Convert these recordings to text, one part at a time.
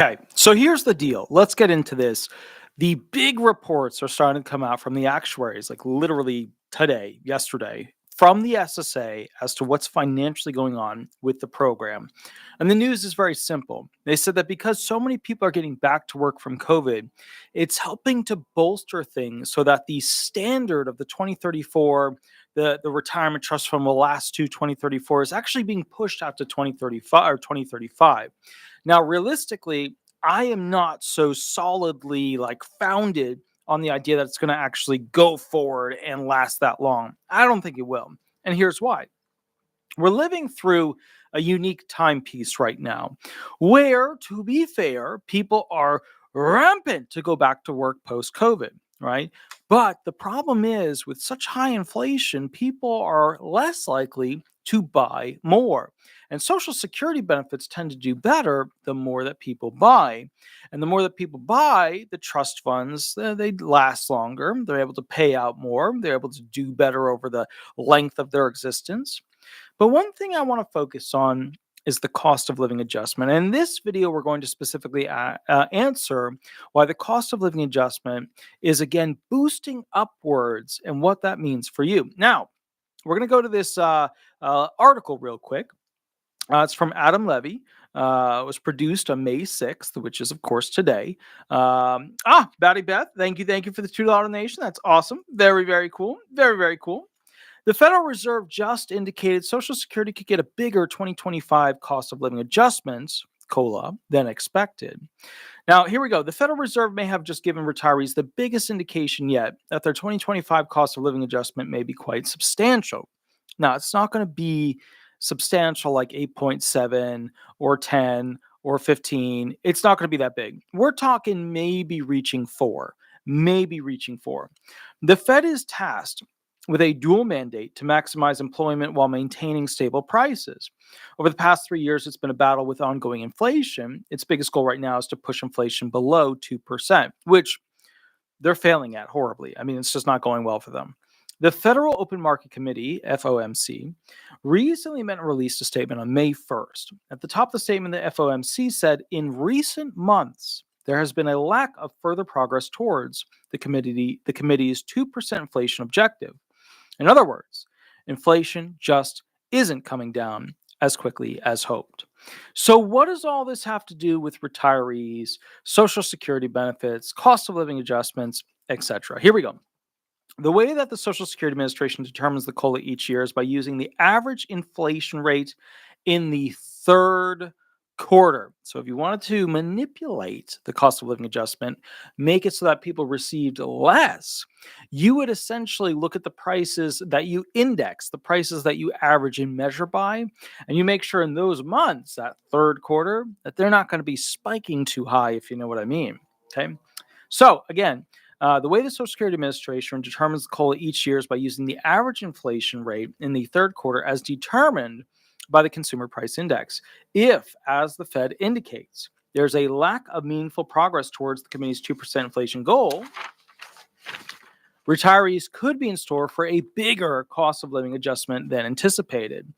Okay, so here's the deal. Let's get into this. The big reports are starting to come out from the actuaries, like literally today, yesterday, from the SSA as to what's financially going on with the program. And the news is very simple. They said that because so many people are getting back to work from COVID, it's helping to bolster things so that the standard of the 2034, the retirement trust fund will last to 2034, is actually being pushed out to 2035 or 2035. Now, realistically, I am not so solidly like founded on the idea that it's going to actually go forward and last that long. I don't think it will. And here's why. We're living through a unique timepiece right now where, to be fair, people are rampant to go back to work post COVID, right? But the problem is, with such high inflation, people are less likely to buy more. And Social Security benefits tend to do better the more that people buy. And the more that people buy, the trust funds, they last longer. They're able to pay out more. They're able to do better over the length of their existence. But one thing I want to focus on is the cost of living adjustment. And in this video, we're going to specifically answer why the cost of living adjustment is again boosting upwards and what that means for you. Now, we're going to go to this article real quick. It's from Adam Levy. It was produced on May 6th, which is, of course, today. Batty Beth, thank you for the $2 donation. That's awesome. Very, very cool. Very, very cool. The Federal Reserve just indicated Social Security could get a bigger 2025 cost of living adjustments, COLA, than expected. Now, here we go. The Federal Reserve may have just given retirees the biggest indication yet that their 2025 cost of living adjustment may be quite substantial. Now, it's not going to be substantial like 8.7 or 10 or 15. It's not going to be that big. We're talking maybe reaching 4. The Fed is tasked with a dual mandate to maximize employment while maintaining stable prices. Over the past 3 years, it's been a battle with ongoing inflation. Its biggest goal right now is to push inflation below 2%, which they're failing at horribly. I mean, it's just not going well for them. The Federal Open Market Committee, FOMC, recently met and released a statement on May 1st. At the top of the statement, the FOMC said, in recent months, there has been a lack of further progress towards the committee's 2% inflation objective. In other words, inflation just isn't coming down as quickly as hoped. So what does all this have to do with retirees, Social Security benefits, cost of living adjustments, etc.? Here we go. The way that the Social Security Administration determines the COLA each year is by using the average inflation rate in the third quarter. So if you wanted to manipulate the cost of living adjustment, make it so that people received less, you would essentially look at the prices that you index, the prices that you average and measure by, and you make sure in those months, that third quarter, that they're not going to be spiking too high, if you know what I mean. Okay. So again, the way the Social Security Administration determines the COLA each year is by using the average inflation rate in the third quarter as determined by the Consumer Price Index. If, as the Fed indicates, there's a lack of meaningful progress towards the committee's 2% inflation goal, retirees could be in store for a bigger cost of living adjustment than anticipated.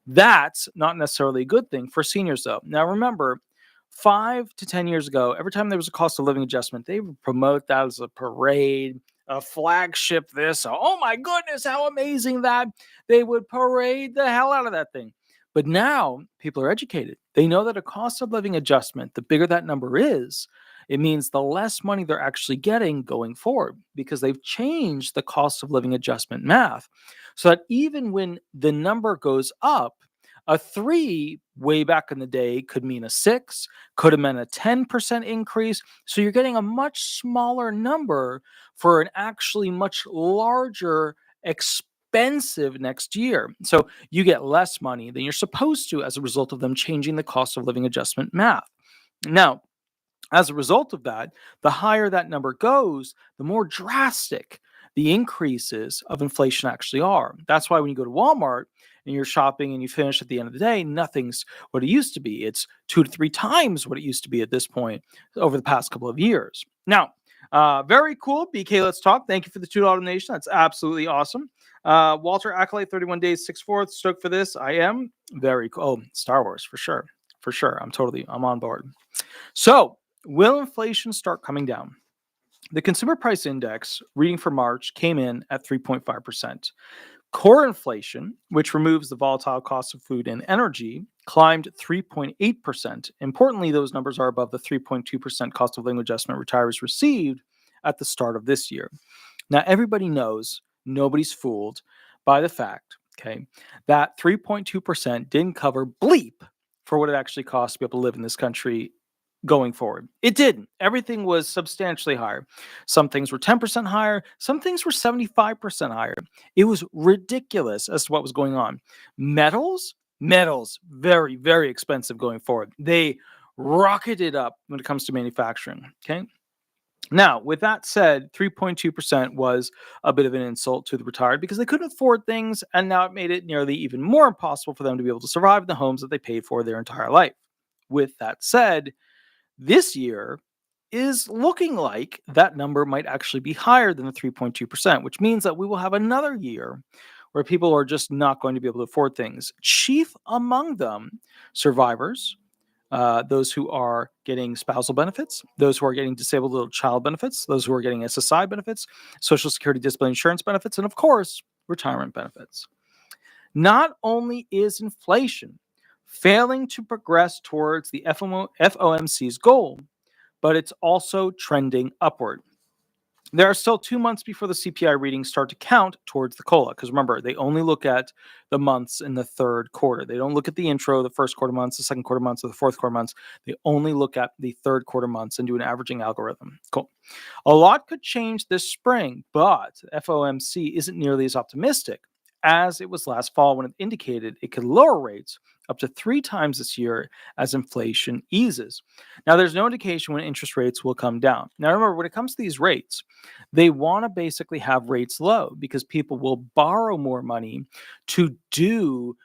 That's not necessarily a good thing for seniors, though. Now, remember, 5 to 10 years ago, every time there was a cost of living adjustment, they would promote that as a parade, a flagship this. Oh my goodness, how amazing that. They would parade the hell out of that thing. But now people are educated. They know that a cost of living adjustment, the bigger that number is, it means the less money they're actually getting going forward because they've changed the cost of living adjustment math so that even when the number goes up, a 3 way back in the day could mean a 6, could have meant a 10% increase. So you're getting a much smaller number for an actually much larger expensive next year. So you get less money than you're supposed to as a result of them changing the cost of living adjustment math. Now, as a result of that, the higher that number goes, the more drastic the increases of inflation actually are. That's why when you go to Walmart and you're shopping and you finish at the end of the day, nothing's what it used to be. It's 2 to 3 times what it used to be at this point over the past couple of years. Now, very cool. BK, let's talk. Thank you for the $2 donation. That's absolutely awesome. Walter Acolyte, 31 days, 6/4. Stoked for this. I am very cool. Oh, Star Wars for sure. for sure. I'm on board. So, will inflation start coming down? The consumer price index reading for March came in at 3.5%. Core inflation, which removes the volatile cost of food and energy, climbed 3.8%. Importantly, those numbers are above the 3.2% cost of living adjustment retirees received at the start of this year. Now, everybody knows, nobody's fooled by the fact, okay, that 3.2% didn't cover bleep for what it actually costs to be able to live in this country going forward. It didn't. Everything was substantially higher. Some things were 10% higher. Some things were 75% higher. It was ridiculous as to what was going on. Metals, very, very expensive going forward. They rocketed up when it comes to manufacturing. Okay. Now, with that said, 3.2% was a bit of an insult to the retired because they couldn't afford things, and now it made it nearly even more impossible for them to be able to survive in the homes that they paid for their entire life. With that said, this year is looking like that number might actually be higher than the 3.2%, which means that we will have another year where people are just not going to be able to afford things. Chief among them, survivors, those who are getting spousal benefits, those who are getting disabled little child benefits, those who are getting SSI benefits, Social Security disability insurance benefits, and of course, retirement benefits. Not only is inflation failing to progress towards the FOMC's goal, but it's also trending upward. There are still 2 months before the CPI readings start to count towards the COLA, because remember, they only look at the months in the third quarter. They don't look at the intro, the first quarter months, the second quarter months, or the fourth quarter months. They only look at the third quarter months and do an averaging algorithm. Cool. A lot could change this spring, but FOMC isn't nearly as optimistic as it was last fall when it indicated it could lower rates up to 3 times this year as inflation eases. Now, there's no indication when interest rates will come down. Now, remember, when it comes to these rates, they want to basically have rates low because people will borrow more money to do,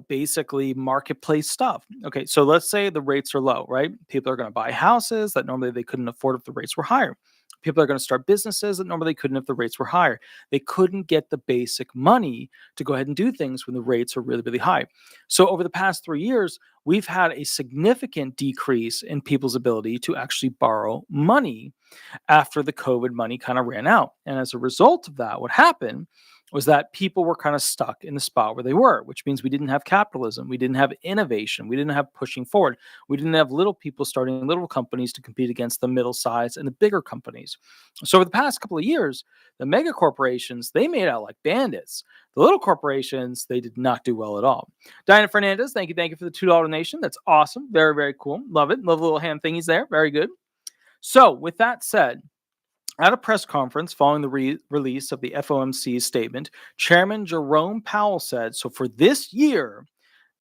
basically marketplace stuff. Okay, so let's say the rates are low, right? People are going to buy houses that normally they couldn't afford if the rates were higher. People are going to start businesses that normally couldn't if the rates were higher. They couldn't get the basic money to go ahead and do things when the rates are really, really high. So over the past 3 years, we've had a significant decrease in people's ability to actually borrow money after the COVID money kind of ran out. And as a result of that, what happened was that people were kind of stuck in the spot where they were, which means we didn't have capitalism, we didn't have innovation, we didn't have pushing forward, we didn't have little people starting little companies to compete against the middle size and the bigger companies. So over the past couple of years, the mega corporations, they made out like bandits. The little corporations, they did not do well at all. Diana Fernandez, thank you for the $2 donation. That's awesome. Very, very cool. Love it. Love the little hand thingies there. Very good. So with that said, at a press conference following the release of the FOMC's statement, Chairman Jerome Powell said, so for this year,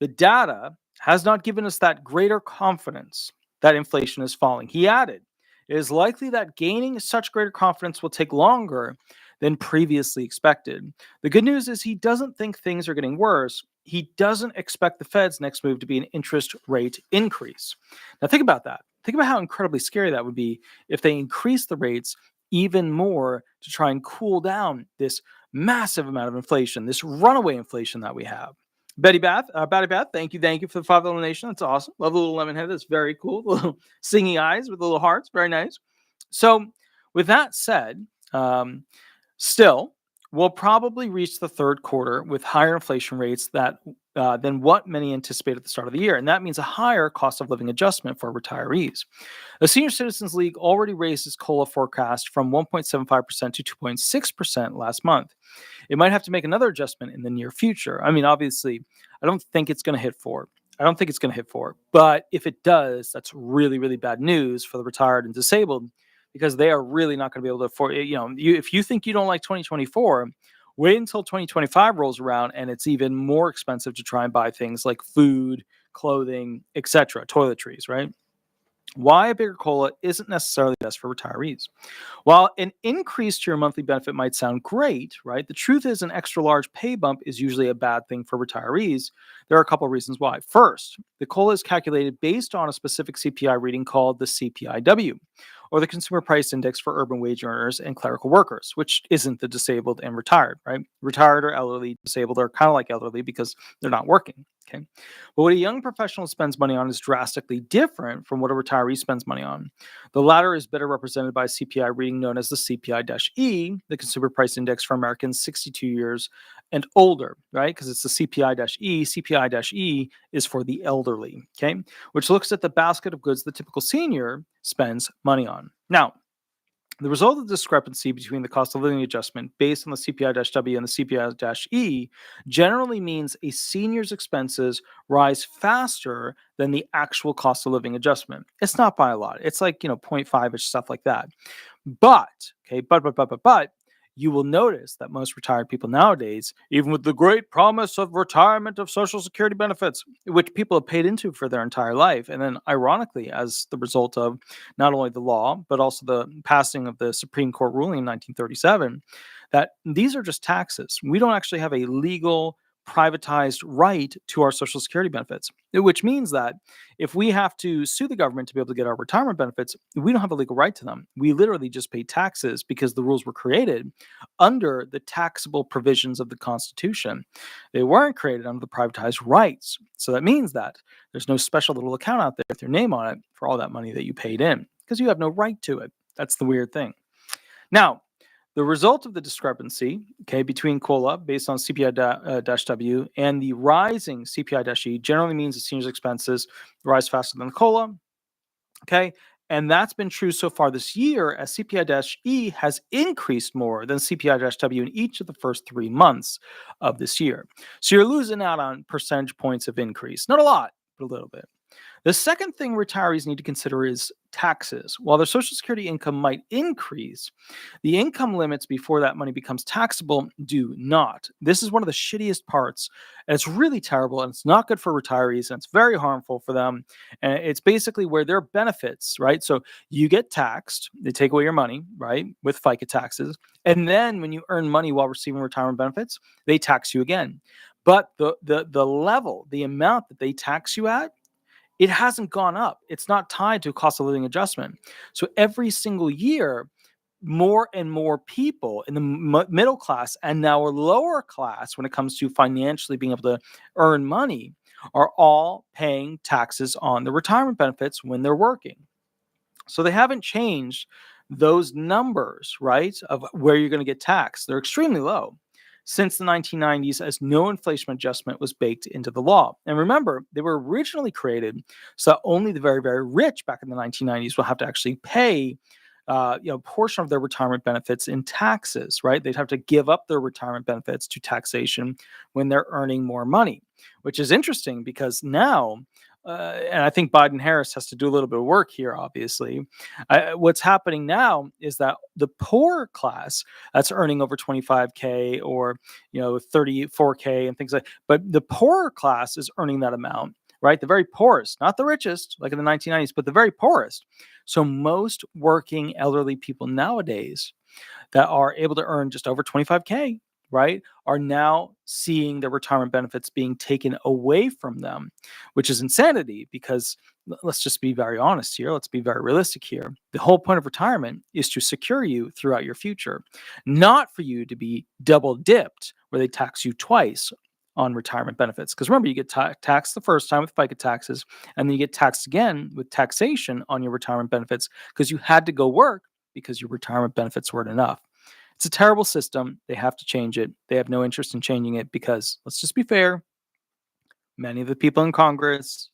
the data has not given us that greater confidence that inflation is falling. He added, it is likely that gaining such greater confidence will take longer than previously expected. The good news is he doesn't think things are getting worse. He doesn't expect the Fed's next move to be an interest rate increase. Now think about that. Think about how incredibly scary that would be if they increase the rates even more to try and cool down this massive amount of inflation, this runaway inflation that we have. Betty Beth, thank you for the $5 donation. That's awesome. Love the little lemon head. That's very cool. The little singy eyes with the little hearts. Very nice. So with that said, still, we'll probably reach the third quarter with higher inflation rates than what many anticipate at the start of the year. And that means a higher cost of living adjustment for retirees. The Senior Citizens League already raised its COLA forecast from 1.75% to 2.6% last month. It might have to make another adjustment in the near future. I mean, obviously, I don't think it's going to hit 4. But if it does, that's really, really bad news for the retired and disabled because they are really not going to be able to afford it. If you think you don't like 2024, wait until 2025 rolls around and it's even more expensive to try and buy things like food, clothing, etc., toiletries, right? Why a bigger COLA isn't necessarily best for retirees. While an increase to your monthly benefit might sound great, right? The truth is an extra large pay bump is usually a bad thing for retirees. There are a couple of reasons why. First, the COLA is calculated based on a specific CPI reading called the CPIW, or the Consumer Price Index for urban wage earners and clerical workers, which isn't the disabled and retired, right? Retired or elderly, disabled are kind of like elderly because they're not working. Okay. But what a young professional spends money on is drastically different from what a retiree spends money on. The latter is better represented by a CPI reading known as the CPI-E, the Consumer Price Index for Americans 62 years and older, right? Because it's the CPI-E. CPI-E is for the elderly, okay? Which looks at the basket of goods the typical senior spends money on. Now, the result of the discrepancy between the cost of living adjustment based on the CPI-W and the CPI-E generally means a senior's expenses rise faster than the actual cost of living adjustment. It's not by a lot. It's like, 0.5-ish, stuff like that. But, okay, but, you will notice that most retired people nowadays, even with the great promise of retirement of Social Security benefits, which people have paid into for their entire life, and then ironically, as the result of not only the law, but also the passing of the Supreme Court ruling in 1937, that these are just taxes. We don't actually have a legal privatized right to our Social Security benefits, which means that if we have to sue the government to be able to get our retirement benefits, we don't have a legal right to them. We literally just pay taxes because the rules were created under the taxable provisions of the Constitution. They weren't created under the privatized rights. So that means that there's no special little account out there with your name on it for all that money that you paid in because you have no right to it. That's the weird thing. Now, the result of the discrepancy, okay, between COLA based on CPI-W and the rising CPI-E generally means the senior's expenses rise faster than the COLA, okay? And that's been true so far this year as CPI-E has increased more than CPI-W in each of the first 3 months of this year. So you're losing out on percentage points of increase. Not a lot, but a little bit. The second thing retirees need to consider is taxes. While their Social Security income might increase, the income limits before that money becomes taxable do not. This is one of the shittiest parts, and it's really terrible, and it's not good for retirees, and it's very harmful for them. And it's basically where their benefits, right? So you get taxed, they take away your money, right, with FICA taxes, and then when you earn money while receiving retirement benefits, they tax you again. But the level, the amount that they tax you at, it hasn't gone up. It's not tied to a cost of living adjustment. So every single year, more and more people in the middle class and now a lower class, when it comes to financially being able to earn money, are all paying taxes on the retirement benefits when they're working. So they haven't changed those numbers, right, of where you're going to get taxed. They're extremely low since the 1990s, as no inflation adjustment was baked into the law. And remember, they were originally created so that only the very, very rich back in the 1990s will have to actually pay a portion of their retirement benefits in taxes, right? They'd have to give up their retirement benefits to taxation when they're earning more money, which is interesting because now, and I think Biden-Harris has to do a little bit of work here, obviously. What's happening now is that the poor class that's earning over 25K or 34K and things like, but the poorer class is earning that amount, right? The very poorest, not the richest, like in the 1990s, but the very poorest. So most working elderly people nowadays that are able to earn just over 25K, right, are now seeing their retirement benefits being taken away from them, which is insanity because let's just be very honest here. Let's be very realistic here. The whole point of retirement is to secure you throughout your future, not for you to be double dipped where they tax you twice on retirement benefits. Because remember, you get taxed the first time with FICA taxes, and then you get taxed again with taxation on your retirement benefits because you had to go work because your retirement benefits weren't enough. It's a terrible system. They have to change it. They have no interest in changing it because, let's just be fair, many of the people in Congress,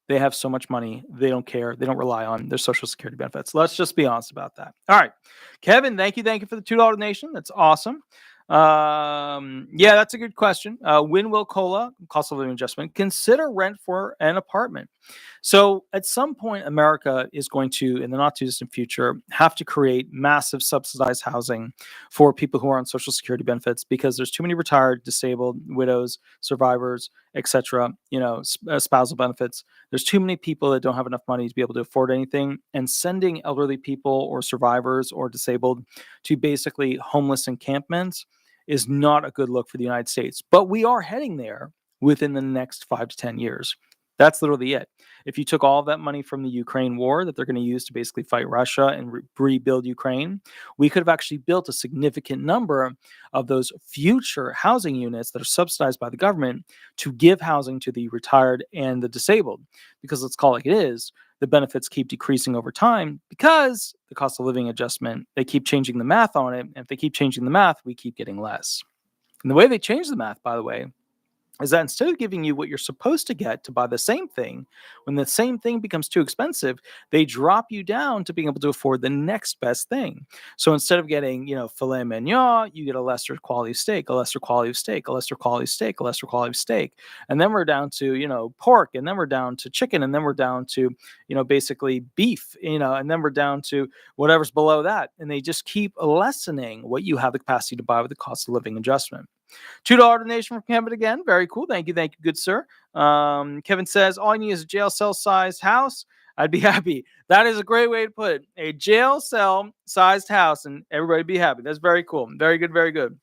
they have so much money, they don't care. They don't rely on their Social Security benefits. Let's just be honest about that. All right. Kevin, thank you for the $2 donation. That's awesome. Yeah, that's a good question. When will COLA, cost of living adjustment, consider rent for an apartment? So at some point, America is going to, in the not too distant future, have to create massive subsidized housing for people who are on Social Security benefits because there's too many retired, disabled, widows, survivors, etc. Spousal benefits. There's too many people that don't have enough money to be able to afford anything, and sending elderly people or survivors or disabled to basically homeless encampments is not a good look for the United States. But we are heading there within the next 5 to 10 years. That's literally it. If you took all of that money from the Ukraine war that they're going to use to basically fight Russia and rebuild Ukraine, we could have actually built a significant number of those future housing units that are subsidized by the government to give housing to the retired and the disabled. Because let's call it like it is, the benefits keep decreasing over time because the cost of living adjustment, they keep changing the math on it. And if they keep changing the math, we keep getting less. And the way they change the math, by the way, is that instead of giving you what you're supposed to get to buy the same thing, when the same thing becomes too expensive, they drop you down to being able to afford the next best thing. So instead of getting, filet mignon, you get a lesser quality steak, a lesser quality of steak, a lesser quality of steak, a lesser quality of steak. And then we're down to, pork, and then we're down to chicken, and then we're down to, basically beef, and then we're down to whatever's below that. And they just keep lessening what you have the capacity to buy with the cost of living adjustment. $2 donation from Kevin again. Very cool. Thank you, good sir. Kevin says, all I need is a jail cell sized house. I'd be happy. That is a great way to put it. A jail cell sized house, and everybody be happy. That's very cool. Very good, very good.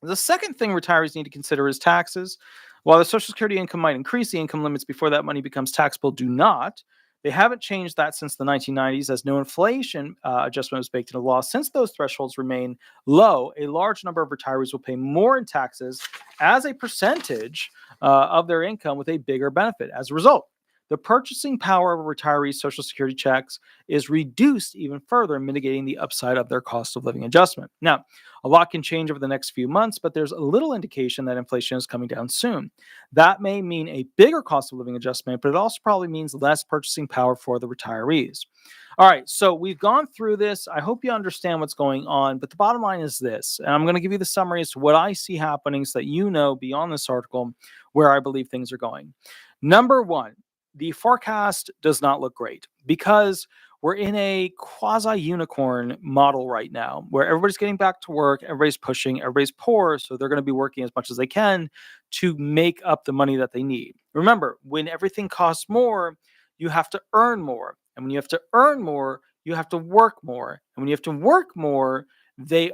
The second thing retirees need to consider is taxes. While the Social Security income might increase, the income limits before that money becomes taxable do not. They haven't changed that since the 1990s, as no inflation adjustment was baked into law. Since those thresholds remain low, a large number of retirees will pay more in taxes as a percentage of their income with a bigger benefit. As a result, the purchasing power of a retiree's Social Security checks is reduced even further, mitigating the upside of their cost of living adjustment. Now, a lot can change over the next few months, but there's a little indication that inflation is coming down soon. That may mean a bigger cost of living adjustment, but it also probably means less purchasing power for the retirees. All right, so we've gone through this. I hope you understand what's going on, but the bottom line is this, and I'm going to give you the summary as to what I see happening so that you know beyond this article where I believe things are going. Number one, the forecast does not look great because we're in a quasi-unicorn model right now where everybody's getting back to work, everybody's pushing, everybody's poor, so they're going to be working as much as they can to make up the money that they need. Remember, when everything costs more, you have to earn more. And when you have to earn more, you have to work more. And when you have to work more, the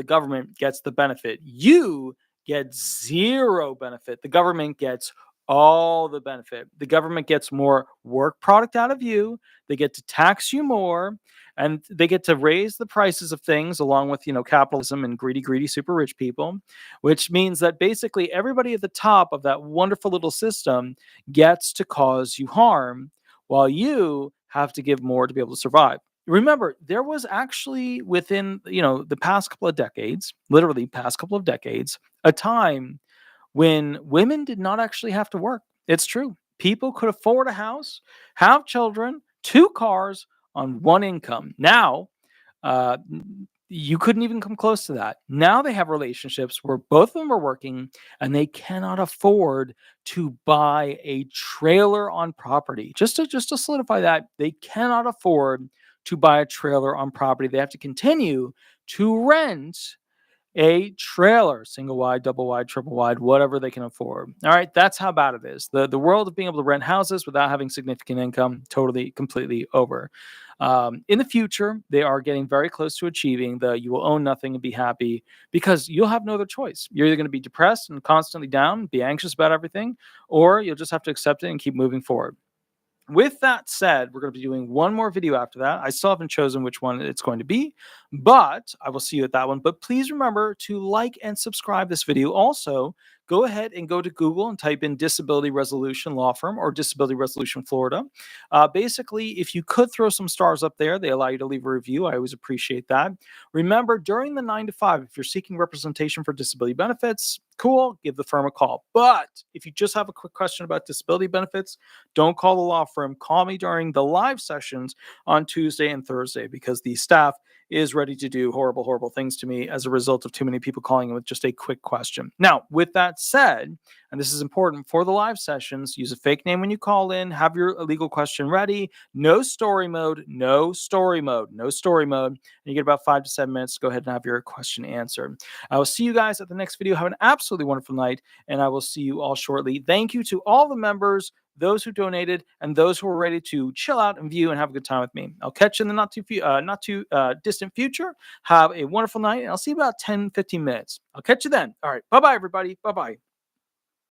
government gets the benefit. You get zero benefit. The government gets all the benefit. The government gets more work product out of you. They get to tax you more, and they get to raise the prices of things along with, capitalism and greedy, super rich people, which means that basically everybody at the top of that wonderful little system gets to cause you harm while you have to give more to be able to survive. Remember, there was actually within, the past couple of decades, literally past couple of decades, a time when women did not actually have to work. It's true. People could afford a house, have children, 2 cars on one income. Now, you couldn't even come close to that. Now they have relationships where both of them are working and they cannot afford to buy a trailer on property. Just to solidify that, they cannot afford to buy a trailer on property. They have to continue to rent a trailer, single wide, double wide, triple wide, whatever they can afford. All right, that's how bad it is. The world of being able to rent houses without having significant income, totally, completely over. In the future, they are getting very close to achieving the you will own nothing and be happy because you'll have no other choice. You're either going to be depressed and constantly down, be anxious about everything, or you'll just have to accept it and keep moving forward. With that said, we're going to be doing one more video after that. I still haven't chosen which one it's going to be, but I will see you at that one. But please remember to like and subscribe this video. Also, go ahead and go to Google and type in Disability Resolution Law Firm or Disability Resolution Florida. Basically, if you could throw some stars up there, they allow you to leave a review. I always appreciate that. Remember, during the 9 to 5, if you're seeking representation for disability benefits, cool, give the firm a call. But if you just have a quick question about disability benefits, don't call the law firm. Call me during the live sessions on Tuesday and Thursday because the staff is ready to do horrible, horrible things to me as a result of too many people calling in with just a quick question. Now, with that said, and this is important for the live sessions, use a fake name when you call in, have your legal question ready, no story mode, no story mode, no story mode, and you get about 5 to 7 minutes to go ahead and have your question answered. I will see you guys at the next video. Have an absolutely wonderful night, and I will see you all shortly. Thank you to all the members, those who donated, and those who are ready to chill out and view and have a good time with me. I'll catch you in the not too distant future. Have a wonderful night, and I'll see you about 10, 15 minutes. I'll catch you then. All right. Bye-bye, everybody. Bye-bye.